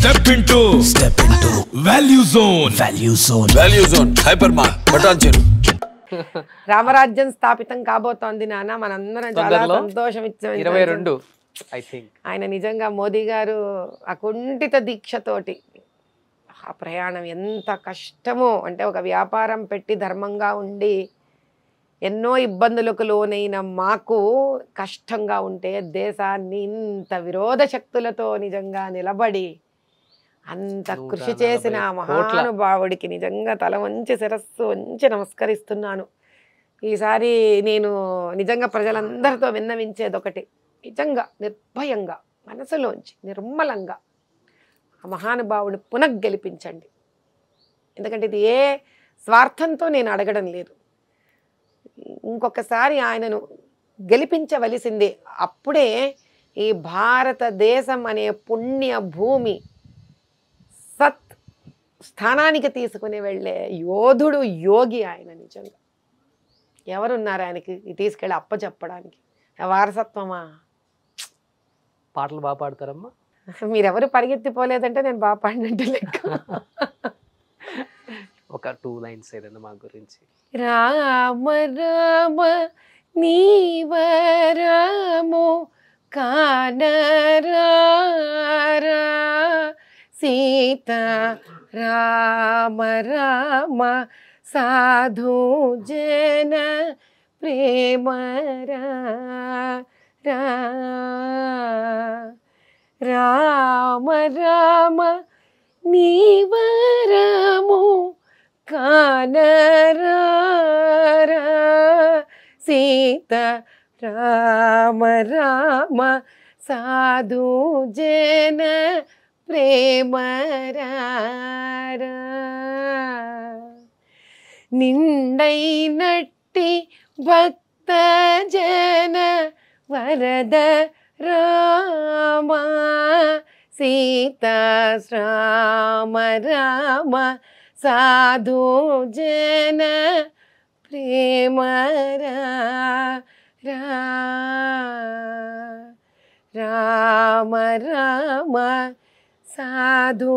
Step into Value Zone Hypermart Patancheru. రామరాజ్యం స్థాపితం కాబోతోంది నాన్న, మనందరం చాలా సంతోషం ఇచ్చాం. 22 ఐ థింక్ ఆయన నిజంగా మోదీ గారు అకుంఠిత దీక్షతోటి ఆ ప్రయాణం ఎంత కష్టమో అంటే, ఒక వ్యాపారం పెట్టి ధర్మంగా ఉండి ఎన్నో ఇబ్బందులకు లోనైన మాకు కష్టంగా ఉంటే దేశాన్ని ఇంత విరోధ శక్తులతో నిజంగా నిలబడి అంత కృషి చేసిన ఆ మహానుభావుడికి నిజంగా తల వంచి శిరస్సు వంచి నమస్కరిస్తున్నాను. ఈసారి నేను నిజంగా ప్రజలందరితో విన్నవించేది ఒకటి, నిజంగా నిర్భయంగా మనసులోంచి నిర్మలంగా ఆ మహానుభావుడిని పునఃగెలిపించండి. ఎందుకంటే ఇది ఏ స్వార్థంతో నేను అడగడం లేదు, ఇంకొకసారి ఆయనను గెలిపించవలసిందే. అప్పుడే ఈ భారతదేశం అనే పుణ్య భూమి సత్ స్థానానికి తీసుకుని వెళ్ళే యోధుడు, యోగి ఆయన. నిజంగా ఎవరున్నారు ఆయనకి తీసుకెళ్ళి అప్పచెప్పడానికి? వారసత్వమా? పాటలు బాగా పాడతారమ్మా? మీరెవరు పరిగెత్తిపోలేదంటే నేను బాగా పాడినట్టు లెక్క. ఒక 2 లైన్స్ ఏదైనా మా గురించి. రామ రామ నీవరము కానరా సీత రామ రామ సాధు జన ప్రేమరా రామ రామ నీవరము కానరా సీత రామ రామ సాధు జన ప్రేమరా నిండైనట్టి భక్త జన వరద రామ సీతా రామ రామ సాధు జన ప్రేమరా రామ రామ సాధు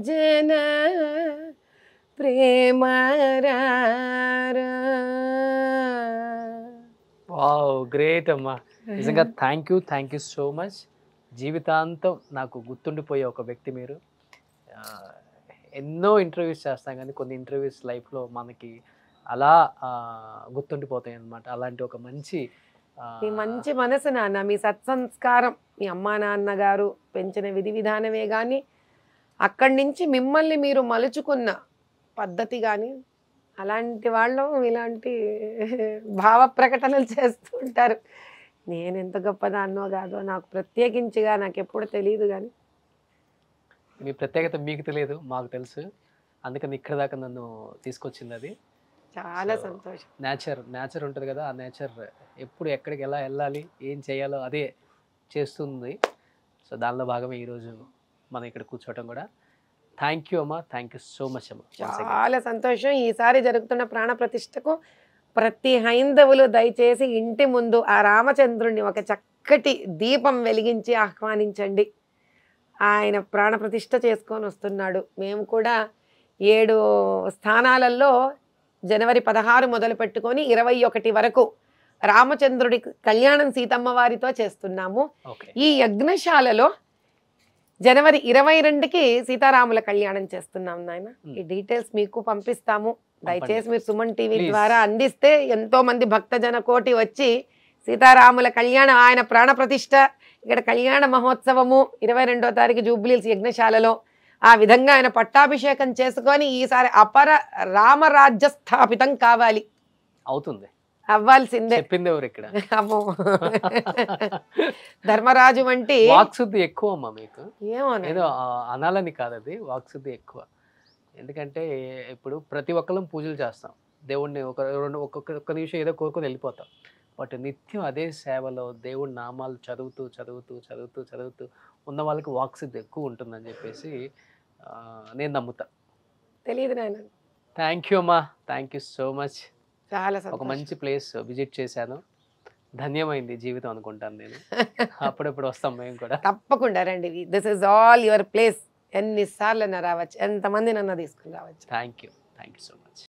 జన ప్రేమరా. వావ్, గ్రేట్ అమ్మా, నిజంగా థ్యాంక్ యూ సో మచ్. జీవితాంతం నాకు గుర్తుండిపోయే ఒక వ్యక్తి మీరు. ఎన్నో ఇంటర్వ్యూస్ చేస్తాం కానీ కొన్ని ఇంటర్వ్యూస్ లైఫ్లో మనకి అలా గుర్తుండిపోతాయి అన్నమాట. అలాంటి ఒక మంచి మీ మంచి మనసు నాన్న, మీ సత్సంస్కారం, మీ అమ్మా నాన్నగారు పెంచిన విధి విధానమే కానీ అక్కడి నుంచి మిమ్మల్ని మీరు మలుచుకున్న పద్ధతి కానీ, అలాంటి వాళ్ళు ఇలాంటి భావ ప్రకటనలు చేస్తూ ఉంటారు. నేను ఎంత గొప్పదాన్నో కాదో నాకు ప్రత్యేకించిగా నాకు ఎప్పుడు తెలియదు, కానీ మీ ప్రత్యేకత మీకు తెలియదు, మాకు తెలుసు. అందుకని ఇక్కడ దాకా నన్ను తీసుకొచ్చింది అది. చాలా సంతోషం. నేచర్ ఉంటుంది కదా, ఆ నేచర్ ఎప్పుడు ఎక్కడికి ఎలా వెళ్ళాలి, ఏం చేయాలో అదే చేస్తుంది. సో దానిలో భాగమే ఈరోజు మనం ఇక్కడ కూర్చోవటం కూడా. థ్యాంక్ యూ అమ్మా, థ్యాంక్ యూ సో మచ్ అమ్మా. చాలా సంతోషం. ఈసారి జరుగుతున్న ప్రాణ ప్రతిష్టకు ప్రతి హైందవులు దయచేసి ఇంటి ముందు ఆ రామచంద్రుడిని ఒక చక్కటి దీపం వెలిగించి ఆహ్వానించండి. ఆయన ప్రాణ ప్రతిష్ఠ చేసుకొని వస్తున్నాడు. మేము కూడా 7 స్థానాలలో జనవరి 16 మొదలు పెట్టుకొని 21 వరకు రామచంద్రుడి కళ్యాణం సీతమ్మ వారితో చేస్తున్నాము. ఈ యజ్ఞశాలలో జనవరి 22కి సీతారాముల కళ్యాణం చేస్తున్నాం నాయన. ఈ డీటెయిల్స్ మీకు పంపిస్తాము. దయచేసి మీరు సుమన్ టీవీ ద్వారా అందిస్తే ఎంతో మంది భక్తజన కోటి వచ్చి సీతారాముల కళ్యాణం, ఆయన ప్రాణ ప్రతిష్ఠ, ఇక్కడ కళ్యాణ మహోత్సవము 22వ తారీఖు జూబ్లీహిల్స్ యజ్ఞశాలలో ఆ విధంగా ఆయన పట్టాభిషేకం చేసుకొని ఈసారి అపర రామరాజ్య స్థాపితం కావాలి. అవుతుంది, అవ్వాల్సిందే. చెప్పింది ఎవరు ఇక్కడ? అమ్మో, ధర్మరాజు వంటి వాక్శుద్ధి ఎక్కువ అమ్మా మీకు. ఏమో ఏదో అనాలని కాదు, అది వాక్శుద్ధి ఎక్కువ. ఎందుకంటే ఇప్పుడు ప్రతి ఒక్కళ్ళం పూజలు చేస్తాం, దేవుణ్ణి ఒక్క నిమిషం ఏదో కోరుకొని వెళ్ళిపోతాం. బట్ నిత్యం అదే సేవలో దేవుడి నామాలు చదువుతూ చదువుతూ చదువుతూ చదువుతూ ఉన్న వాళ్ళకి వాక్సిద్ధి ఎక్కువ ఉంటుందని చెప్పేసి నేను నమ్ముతా. తెలియదు నాయన. థ్యాంక్ యూ అమ్మా, థ్యాంక్ యూ సో మచ్. చాలా ఒక మంచి ప్లేస్ విజిట్ చేశాను, ధన్యమైంది జీవితం అనుకుంటాను నేను. అప్పుడప్పుడు వస్తాం మేము కూడా. తప్పకుండా రండి. This is all your place. ఎన్నిసార్లు రావచ్చు, ఎంతమంది నన్ను తీసుకుని రావచ్చు. Thank you so much.